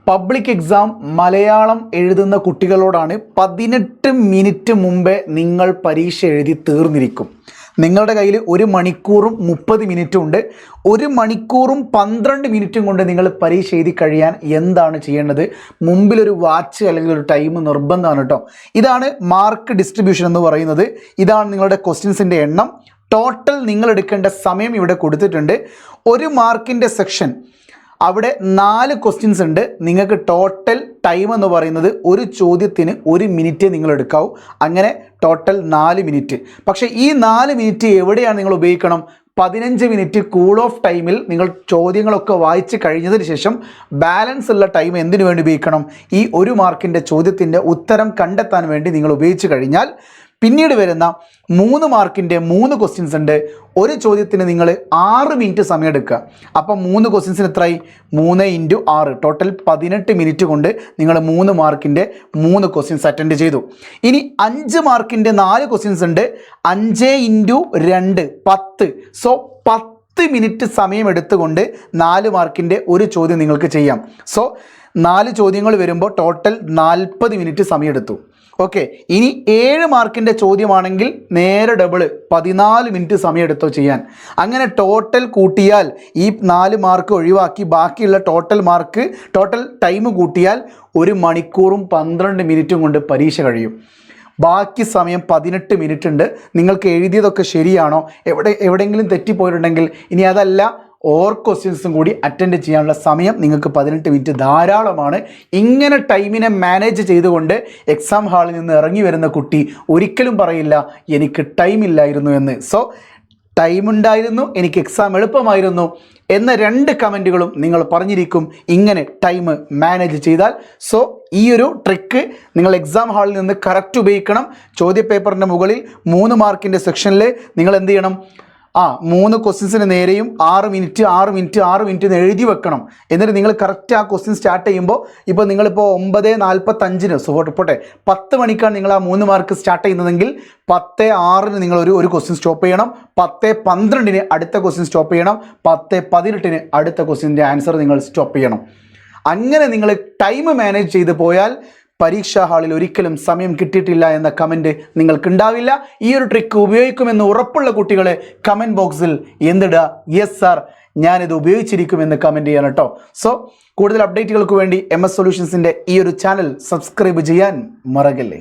Public exam Malayalam എഴുതുന്ന കുട്ടികളോടാണ് 18 minute മുമ്പേ നിങ്ങൾ പരീക്ഷ എഴുതി തീർന്നിരിക്കും. നിങ്ങളുടെ കയ്യിൽ 1 മണിക്കൂറും 30 മിനിറ്റും ഉണ്ട്. 1 മണിക്കൂറും 12 മിനിറ്റും കൊണ്ട് നിങ്ങൾ പരീക്ഷ എഴുതി കഴിയാൻ എന്താണ് ചെയ്യേണ്ടത്? മുമ്പിലൊരു വാച്ച് അല്ലെങ്കിൽ ഒരു ടൈം നിർബന്ധമാണ് കേട്ടോ. ഇതാണ് മാർക്ക് ഡിസ്ട്രിബ്യൂഷൻ എന്ന് പറയുന്നത്. ഇതാണ് നിങ്ങളുടെ ക്വസ്റ്റ്യൻസിൻ്റെ എണ്ണം. ടോട്ടൽ നിങ്ങൾ എടുക്കേണ്ട സമയം ഇവിടെ കൊടുത്തിട്ടുണ്ട്. 1 മാർക്കിൻ്റെ സെക്ഷൻ, അവിടെ 4 ക്വസ്റ്റ്യൻസ് ഉണ്ട്. നിങ്ങൾക്ക് ടോട്ടൽ ടൈം എന്ന് പറയുന്നത് ഒരു ചോദ്യത്തിന് 1 മിനിറ്റ് നിങ്ങൾ എടുക്കാവൂ. അങ്ങനെ ടോട്ടൽ 4 മിനിറ്റ്. പക്ഷേ ഈ 4 മിനിറ്റ് എവിടെയാണ് നിങ്ങൾ ഉപയോഗിക്കണം? 15 മിനിറ്റ് കൂൾ ഓഫ് ടൈമിൽ നിങ്ങൾ ചോദ്യങ്ങളൊക്കെ വായിച്ച് കഴിഞ്ഞതിന് ശേഷം ബാലൻസ് ഉള്ള ടൈം എന്തിനു വേണ്ടി ഉപയോഗിക്കണം? ഈ 1 മാർക്കിൻ്റെ ചോദ്യത്തിൻ്റെ ഉത്തരം കണ്ടെത്താൻ വേണ്ടി നിങ്ങൾ ഉപയോഗിച്ച് കഴിഞ്ഞാൽ പിന്നീട് വരുന്ന 3 മാർക്കിൻ്റെ 3 ക്വസ്റ്റ്യൻസ് ഉണ്ട്. ഒരു ചോദ്യത്തിന് നിങ്ങൾ 6 മിനിറ്റ് സമയം എടുക്കുക. അപ്പം 3 ക്വസ്റ്റ്യൻസിന് എത്രയായി? 3 × 6 ടോട്ടൽ 18 മിനിറ്റ് കൊണ്ട് നിങ്ങൾ 3 മാർക്കിൻ്റെ 3 ക്വസ്റ്റ്യൻസ് അറ്റൻഡ് ചെയ്തു. ഇനി 5 മാർക്കിൻ്റെ 4 ക്വസ്റ്റ്യൻസ് ഉണ്ട്. 5 × 2 10. സോ 10 മിനിറ്റ് സമയം എടുത്തുകൊണ്ട് 4 മാർക്കിൻ്റെ ഒരു ചോദ്യം നിങ്ങൾക്ക് ചെയ്യാം. സോ 4 ചോദ്യങ്ങൾ വരുമ്പോൾ ടോട്ടൽ 40 മിനിറ്റ് സമയം എടുത്തു. ഓക്കെ, ഇനി 7 മാർക്കിൻ്റെ ചോദ്യമാണെങ്കിൽ നേരെ ഡബിൾ 14 മിനിറ്റ് സമയം എടുത്തോ ചെയ്യാൻ. അങ്ങനെ ടോട്ടൽ കൂട്ടിയാൽ ഈ 4 മാർക്ക് ഒഴിവാക്കി ബാക്കിയുള്ള ടോട്ടൽ ടൈം കൂട്ടിയാൽ 1 മണിക്കൂറും 12 മിനിറ്റും കൊണ്ട് പരീക്ഷ കഴിയും. ബാക്കി സമയം 18 മിനിറ്റ് ഉണ്ട്. നിങ്ങൾക്ക് എഴുതിയതൊക്കെ ശരിയാണോ, എവിടെയെങ്കിലും തെറ്റിപ്പോയിട്ടുണ്ടെങ്കിൽ ഇനി അതല്ല ക്വസ്റ്റ്യൻസും കൂടി അറ്റൻഡ് ചെയ്യാനുള്ള സമയം നിങ്ങൾക്ക് 18 മിനിറ്റ് ധാരാളമാണ്. ഇങ്ങനെ ടൈമിനെ മാനേജ് ചെയ്തുകൊണ്ട് എക്സാം ഹാളിൽ നിന്ന് ഇറങ്ങി വരുന്ന കുട്ടി ഒരിക്കലും പറയില്ല എനിക്ക് ടൈം ഇല്ലായിരുന്നു എന്ന്. സോ ടൈം ഉണ്ടായിരുന്നു, എനിക്ക് എക്സാം എളുപ്പമായിരുന്നു എന്ന 2 കമൻറ്റുകളും നിങ്ങൾ പറഞ്ഞിരിക്കും ഇങ്ങനെ ടൈം മാനേജ് ചെയ്താൽ. സോ ഈ ഒരു ട്രിക്ക് നിങ്ങൾ എക്സാം ഹാളിൽ നിന്ന് കറക്റ്റ് ഉപയോഗിക്കണം. ചോദ്യപേപ്പറിൻ്റെ മുകളിൽ 3 മാർക്കിൻ്റെ സെക്ഷനിൽ നിങ്ങൾ എന്ത് ചെയ്യണം? 3 ക്വസ്റ്റ്യൻസിന് നേരെയും 6 മിനിറ്റ് എന്ന് എഴുതി വെക്കണം. എന്നിട്ട് നിങ്ങൾ കറക്റ്റ് ആ ക്വസ്റ്റ്യൻ സ്റ്റാർട്ട് ചെയ്യുമ്പോൾ, ഇപ്പോൾ നിങ്ങളിപ്പോൾ 9:45 പോട്ടെ 10 മണിക്കാണ് നിങ്ങൾ ആ 3 മാർക്ക് സ്റ്റാർട്ട് ചെയ്യുന്നതെങ്കിൽ 10:06 നിങ്ങൾ ഒരു ക്വസ്റ്റ്യൻ സ്റ്റോപ്പ് ചെയ്യണം. 10:12 അടുത്ത ക്വസ്റ്റ്യൻ സ്റ്റോപ്പ് ചെയ്യണം. 10:18 അടുത്ത ക്വസ്റ്റ്യൻ്റെ ആൻസർ നിങ്ങൾ സ്റ്റോപ്പ് ചെയ്യണം. അങ്ങനെ നിങ്ങൾ ടൈം മാനേജ് ചെയ്ത് പോയാൽ പരീക്ഷാ ഹാളിൽ ഒരിക്കലും സമയം കിട്ടിയിട്ടില്ല എന്ന കമൻറ്റ് നിങ്ങൾക്കുണ്ടാവില്ല. ഈ ഒരു ട്രിക്ക് ഉപയോഗിക്കുമെന്ന് ഉറപ്പുള്ള കുട്ടികളെ കമൻറ്റ് ബോക്സിൽ എന്തിടുക? യെസ് സാർ, ഞാനിത് ഉപയോഗിച്ചിരിക്കുമെന്ന് കമൻറ്റ് ചെയ്യണം കേട്ടോ. സോ കൂടുതൽ അപ്ഡേറ്റുകൾക്ക് വേണ്ടി MS സൊല്യൂഷൻസിൻ്റെ ഈ ഒരു ചാനൽ സബ്സ്ക്രൈബ് ചെയ്യാൻ മറക്കല്ലേ.